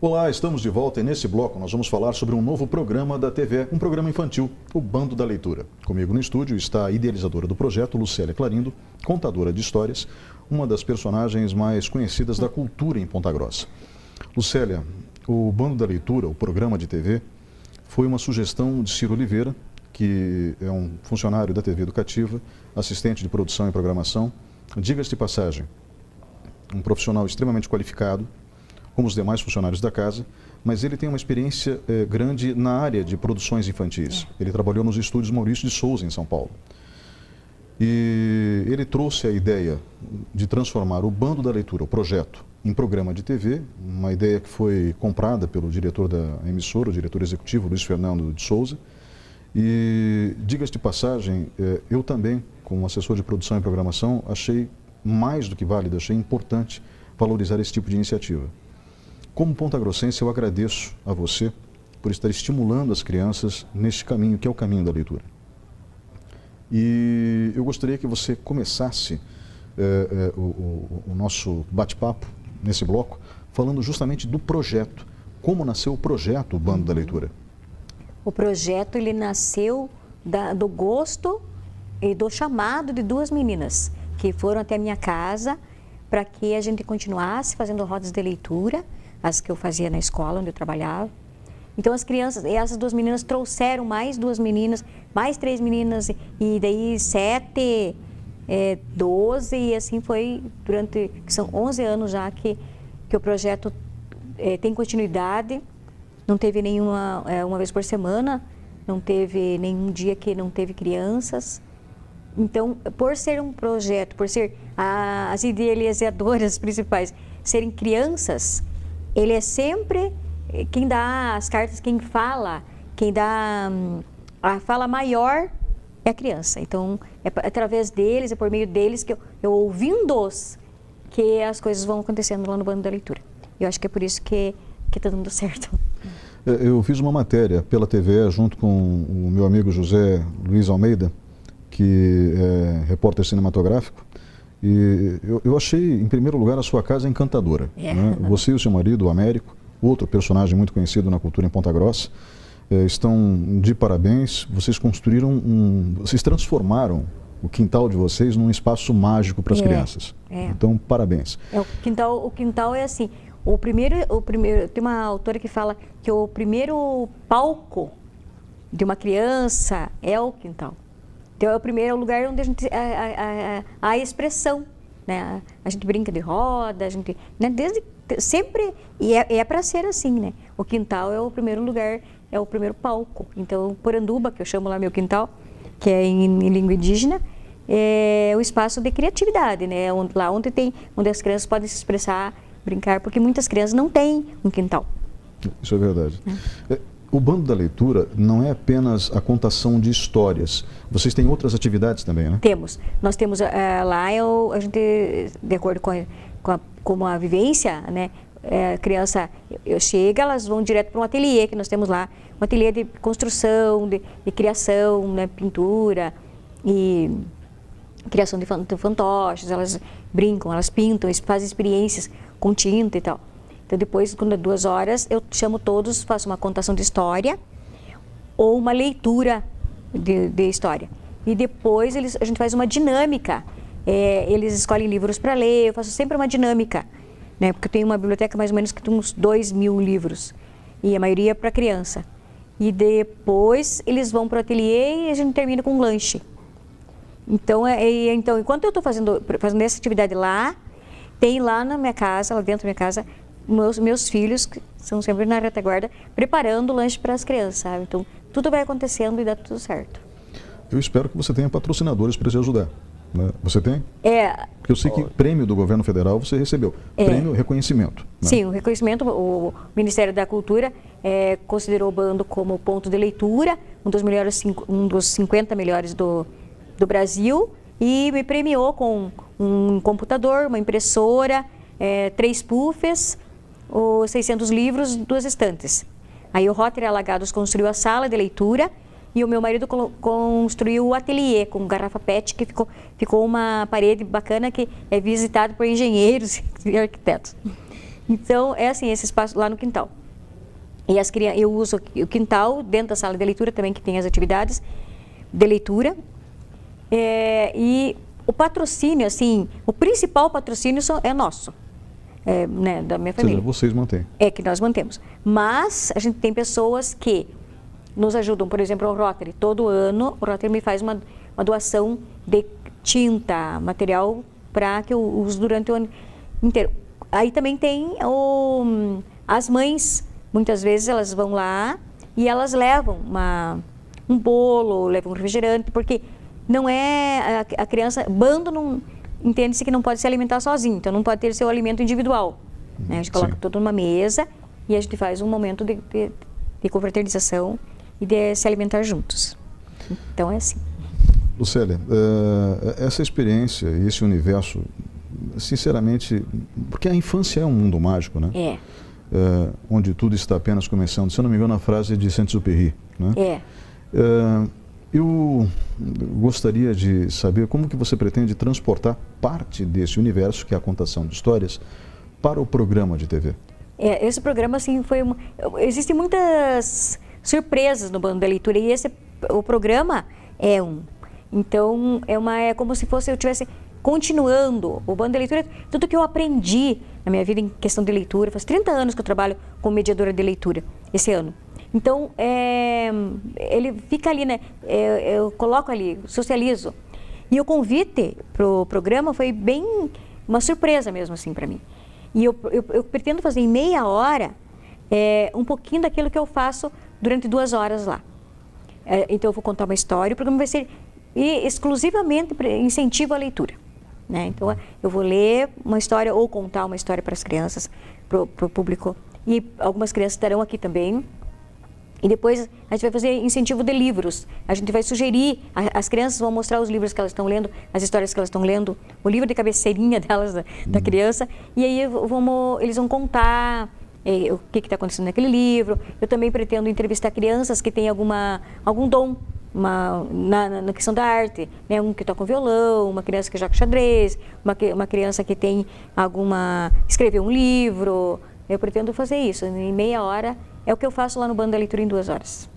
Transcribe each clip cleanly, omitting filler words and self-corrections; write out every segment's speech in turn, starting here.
Olá, estamos de volta e nesse bloco nós vamos falar sobre um novo programa da TV, um programa infantil, o Bando da Leitura. Comigo no estúdio está a idealizadora do projeto, Lucélia Clarindo, contadora de histórias, uma das personagens mais conhecidas da cultura em Ponta Grossa. Lucélia, o Bando da Leitura, o programa de TV, foi uma sugestão de Ciro Oliveira, que é um funcionário da TV Educativa, assistente de produção e programação, diga-se de passagem, um profissional extremamente qualificado, como os demais funcionários da casa, mas ele tem uma experiência grande na área de produções infantis. Ele trabalhou nos estúdios Maurício de Souza, em São Paulo. E ele trouxe a ideia de transformar o Bando da Leitura, o projeto, em programa de TV, uma ideia que foi comprada pelo diretor da emissora, o diretor executivo, Luiz Fernando de Souza. E, diga-se de passagem, eu também, como assessor de produção e programação, achei mais do que válido, achei importante valorizar esse tipo de iniciativa. Como pontagrossense, eu agradeço a você por estar estimulando as crianças neste caminho, que é o caminho da leitura. E eu gostaria que você começasse o nosso bate-papo nesse bloco, falando justamente do projeto. Como nasceu o projeto Bando da Leitura? O projeto ele nasceu do gosto e do chamado de duas meninas que foram até a minha casa para que a gente continuasse fazendo rodas de leitura, as que eu fazia na escola onde eu trabalhava. Então as crianças, essas duas meninas trouxeram mais duas meninas, mais três meninas, e daí 7, 12, e assim foi durante, que são 11 anos já que o projeto tem continuidade. Não teve nenhuma, uma vez por semana, não teve nenhum dia que não teve crianças. Então, por ser um projeto, por ser as idealizadoras principais serem crianças, ele é sempre quem dá as cartas, quem dá a fala maior é a criança. Então, é através deles, é por meio deles que eu ouvindo-os, que as coisas vão acontecendo lá no Bando da Leitura. Eu acho que é por isso que está dando certo. Eu fiz uma matéria pela TV junto com o meu amigo José Luiz Almeida, que é repórter cinematográfico, e eu achei, em primeiro lugar, a sua casa encantadora. Né? Você e o seu marido, o Américo, outro personagem muito conhecido na cultura em Ponta Grossa, estão de parabéns. Vocês construíram vocês transformaram o quintal de vocês num espaço mágico para as crianças. Então, parabéns. O quintal é assim, o primeiro, tem uma autora que fala que o primeiro palco de uma criança é o quintal. Então é o primeiro lugar onde a gente a expressão, né? A gente brinca de roda, a gente, né? Desde sempre, e é para ser assim, né? O quintal é o primeiro lugar, é o primeiro palco. Então Poranduba, que eu chamo lá meu quintal, que é em língua indígena, é o espaço de criatividade, né? Lá onde as crianças podem se expressar, brincar, porque muitas crianças não têm um quintal. Isso é verdade. O Bando da Leitura não é apenas a contação de histórias. Vocês têm outras atividades também, né? Temos. Nós temos lá, a gente, de acordo com a vivência, né? A criança chega, elas vão direto para um ateliê que nós temos lá. Um ateliê de construção, de criação, né? Pintura e criação de fantoches. Elas brincam, elas pintam, fazem experiências com tinta e tal. Então depois, quando é 2 horas, eu chamo todos, faço uma contação de história ou uma leitura de história. E depois a gente faz uma dinâmica. Eles escolhem livros para ler, eu faço sempre uma dinâmica, né? Porque eu tenho uma biblioteca mais ou menos que tem uns 2.000 livros, e a maioria para criança. E depois eles vão para o ateliê e a gente termina com um lanche. Então, enquanto eu estou fazendo essa atividade lá, tem lá na minha casa, lá dentro da minha casa, meus filhos, que são sempre na retaguarda, preparando o lanche para as crianças, sabe? Então, tudo vai acontecendo e dá tudo certo. Eu espero que você tenha patrocinadores para te ajudar. Né? Você tem? Porque eu sei que prêmio do governo federal você recebeu. Prêmio, reconhecimento. Né? Sim, o reconhecimento, o Ministério da Cultura considerou o Bando como ponto de leitura, um dos 50 melhores do Brasil, e me premiou com um computador, uma impressora, 3 puffs, 600 livros, 2 estantes. Aí o Rotary Alagados construiu a sala de leitura e o meu marido construiu o ateliê com garrafa PET, que ficou uma parede bacana que é visitada por engenheiros e arquitetos. Então, é assim, esse espaço lá no quintal. E eu uso o quintal dentro da sala de leitura também, que tem as atividades de leitura. E o patrocínio, assim, o principal patrocínio é nosso, né, da minha família. Ou seja, vocês mantêm. É que nós mantemos. Mas a gente tem pessoas que nos ajudam, por exemplo, o Rotary. Todo ano o Rotary me faz uma doação de tinta, material, para que eu use durante o ano inteiro. Aí também tem as mães, muitas vezes elas vão lá e elas levam um bolo, levam um refrigerante, porque não é a criança, bando não entende-se que não pode se alimentar sozinho, então não pode ter seu alimento individual, né? A gente coloca tudo numa mesa e a gente faz um momento de confraternização e de se alimentar juntos. Então é assim. Lucélia, essa experiência e esse universo, sinceramente, porque a infância é um mundo mágico, né? Onde tudo está apenas começando. Se eu não me engano, a frase é de Saint-Exupéry, né? Eu gostaria de saber como que você pretende transportar parte desse universo, que é a contação de histórias, para o programa de TV. Esse programa, assim, existem muitas surpresas no Bando da Leitura, e o programa é um. Então, é como se fosse eu estivesse continuando o Bando da Leitura, tudo que eu aprendi na minha vida em questão de leitura. Faz 30 anos que eu trabalho como mediadora de leitura, esse ano. Então, ele fica ali, né? Eu coloco ali, socializo. E o convite para o programa foi bem uma surpresa mesmo, assim, para mim. E eu pretendo fazer em meia hora um pouquinho daquilo que eu faço durante 2 horas lá. Então, eu vou contar uma história, o programa vai ser exclusivamente incentivo à leitura, né? Então, eu vou ler uma história ou contar uma história para as crianças, para o público. E algumas crianças estarão aqui também. E depois a gente vai fazer incentivo de livros. A gente vai sugerir, as crianças vão mostrar os livros que elas estão lendo, as histórias que elas estão lendo, o livro de cabeceirinha delas, da criança. E aí eles vão contar o que está acontecendo naquele livro. Eu também pretendo entrevistar crianças que têm algum dom na questão da arte, né? Um que toca um violão, uma criança que joga xadrez, uma criança que tem escreveu um livro. Eu pretendo fazer isso em meia hora. É o que eu faço lá no Bando da Leitura em 2 horas.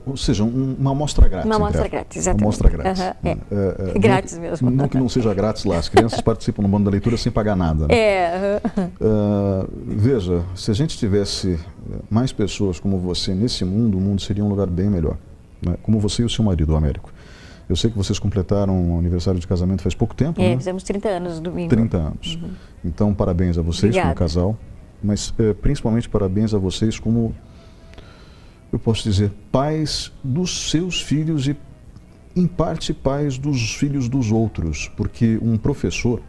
Ou seja, uma amostra grátis. Uma amostra grátis, exatamente. Uma amostra grátis. Grátis mesmo. Não que não seja grátis lá, as crianças participam no Bando da Leitura sem pagar nada. Né? Veja, se a gente tivesse mais pessoas como você nesse mundo, o mundo seria um lugar bem melhor. Né? Como você e o seu marido, o Américo. Eu sei que vocês completaram o aniversário de casamento faz pouco tempo, né? Fizemos 30 anos no domingo. 30 anos. Então, parabéns a vocês como casal. Mas principalmente parabéns a vocês como, eu posso dizer, pais dos seus filhos e, em parte, pais dos filhos dos outros. Porque um professor,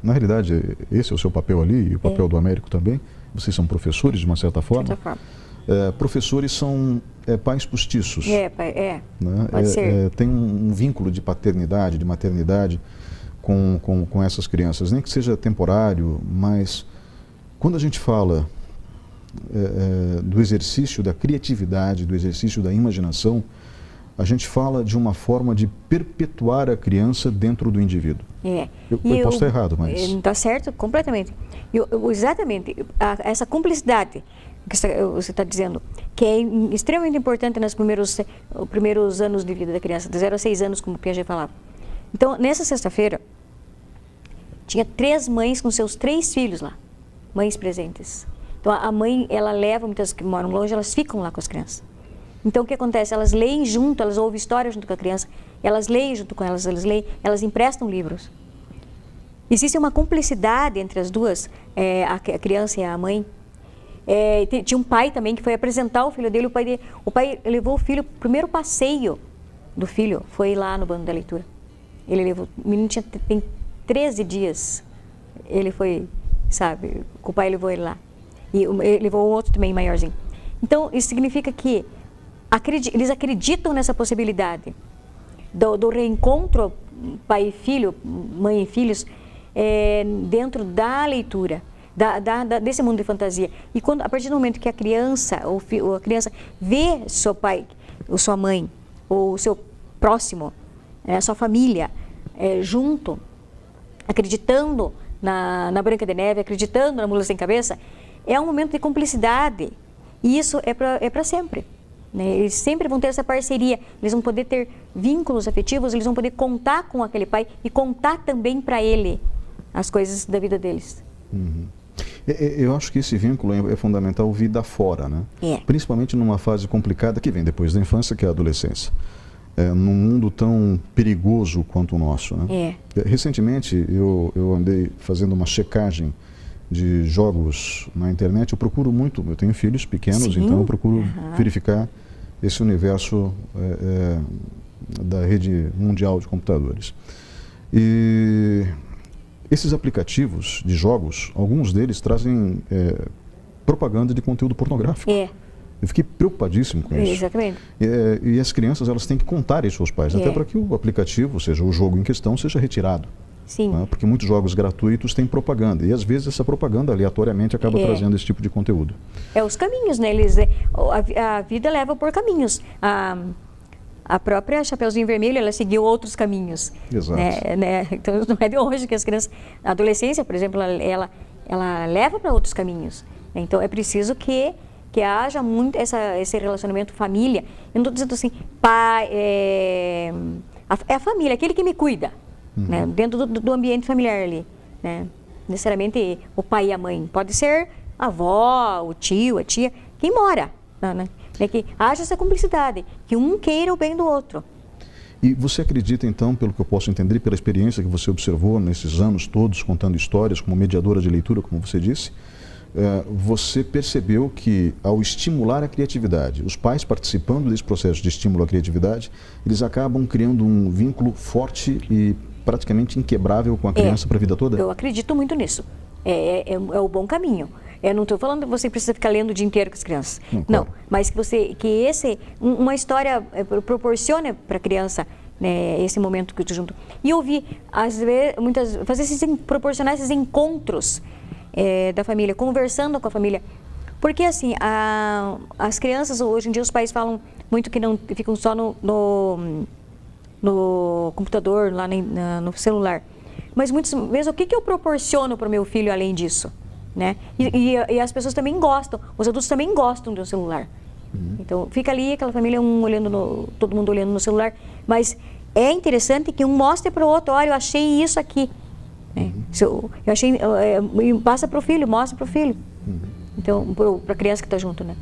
na realidade, esse é o seu papel ali, e o papel do Américo também, vocês são professores de uma certa forma. De certa forma. Professores são pais postiços. Né? Pode ser. Tem um vínculo de paternidade, de maternidade com essas crianças. Nem que seja temporário, mas... Quando a gente fala do exercício da criatividade, do exercício da imaginação, a gente fala de uma forma de perpetuar a criança dentro do indivíduo. Eu posso estar errado, mas... Está certo, completamente. Exatamente, essa cumplicidade que você está dizendo, que é extremamente importante nos primeiros anos de vida da criança, de 0 a 6 anos, como o Piaget falava. Então, nessa sexta-feira, tinha 3 mães com seus 3 filhos lá. Mães presentes. Então, a mãe, ela leva, muitas que moram longe, elas ficam lá com as crianças. Então, o que acontece? Elas leem junto, elas ouvem história junto com a criança, elas leem junto com elas leem, elas emprestam livros. Existe uma cumplicidade entre as duas, a criança e a mãe. Tinha um pai também que foi apresentar o filho dele, o pai levou o filho, o primeiro passeio do filho foi lá no Bando da Leitura. Ele levou, o menino tem 13 dias, ele foi... Sabe, o pai levou ele lá. E ele levou o outro também maiorzinho. Então, isso significa que eles acreditam nessa possibilidade do reencontro pai e filho, mãe e filhos, dentro da leitura, desse mundo de fantasia. E a partir do momento que a criança, ou a criança vê seu pai, ou sua mãe, ou o seu próximo, a sua família, junto, acreditando na Branca de Neve, acreditando na Mula Sem Cabeça, é um momento de cumplicidade. E isso é para sempre. Né? Eles sempre vão ter essa parceria, eles vão poder ter vínculos afetivos, eles vão poder contar com aquele pai e contar também para ele as coisas da vida deles. Uhum. Eu acho que esse vínculo é fundamental vir da fora, né? Principalmente numa fase complicada que vem depois da infância, que é a adolescência. Num mundo tão perigoso quanto o nosso, né? Recentemente, eu andei fazendo uma checagem de jogos na internet. Eu procuro muito, eu tenho filhos pequenos, Sim. então eu procuro verificar esse universo da rede mundial de computadores. E esses aplicativos de jogos, alguns deles trazem propaganda de conteúdo pornográfico. Eu fiquei preocupadíssimo com isso. Exatamente. E as crianças, elas têm que contar isso aos pais, até para que o aplicativo, ou seja, o jogo em questão, seja retirado. Sim. Né? Porque muitos jogos gratuitos têm propaganda, e às vezes essa propaganda aleatoriamente acaba trazendo esse tipo de conteúdo. Os caminhos, né? A vida leva por caminhos. A própria Chapeuzinho Vermelho, ela seguiu outros caminhos. Exato. Né? Então não é de hoje que as crianças... A adolescência, por exemplo, ela leva para outros caminhos. Então é preciso que haja muito esse relacionamento família. Eu não estou dizendo assim, pai, é a família, aquele que me cuida, né? Dentro do ambiente familiar ali. Né? Necessariamente o pai e a mãe. Pode ser a avó, o tio, a tia, quem mora. Né? Que haja essa cumplicidade, que um queira o bem do outro. E você acredita, então, pelo que eu posso entender, pela experiência que você observou nesses anos todos, contando histórias, como mediadora de leitura, como você disse, você percebeu que, ao estimular a criatividade, os pais participando desse processo de estímulo à criatividade, eles acabam criando um vínculo forte e praticamente inquebrável com a criança para a vida toda? Eu acredito muito nisso. É o bom caminho. Eu não estou falando que você precisa ficar lendo o dia inteiro com as crianças. Não, mas uma história proporcione para a criança, né, esse momento que eu estou junto. E ouvir, às vezes, proporcionar esses encontros da família, conversando com a família. Porque, assim, as crianças, hoje em dia, os pais falam muito que não ficam só no computador, lá no celular. Mas muitas vezes, o que eu proporciono para o meu filho além disso? Né? E as pessoas também gostam, os adultos também gostam do celular. Então, fica ali aquela família, todo mundo olhando no celular. Mas é interessante que um mostre para o outro, olha, eu achei isso aqui. Eu achei, passa para o filho, mostra para o filho. Então, para a criança que está junto, né?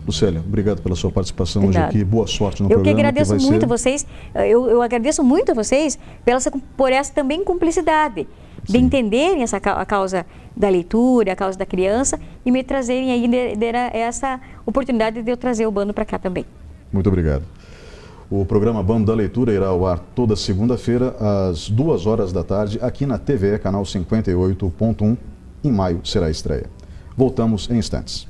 Lucélia, obrigado pela sua participação hoje aqui. Boa sorte no programa. Eu que agradeço muito a vocês. Eu agradeço muito a vocês por essa também cumplicidade. De entenderem a causa da leitura, a causa da criança e me trazerem aí essa oportunidade de eu trazer o bando para cá também. Muito obrigado. O programa Bando da Leitura irá ao ar toda segunda-feira às 2h da tarde aqui na TVE, canal 58.1. Em maio será a estreia. Voltamos em instantes.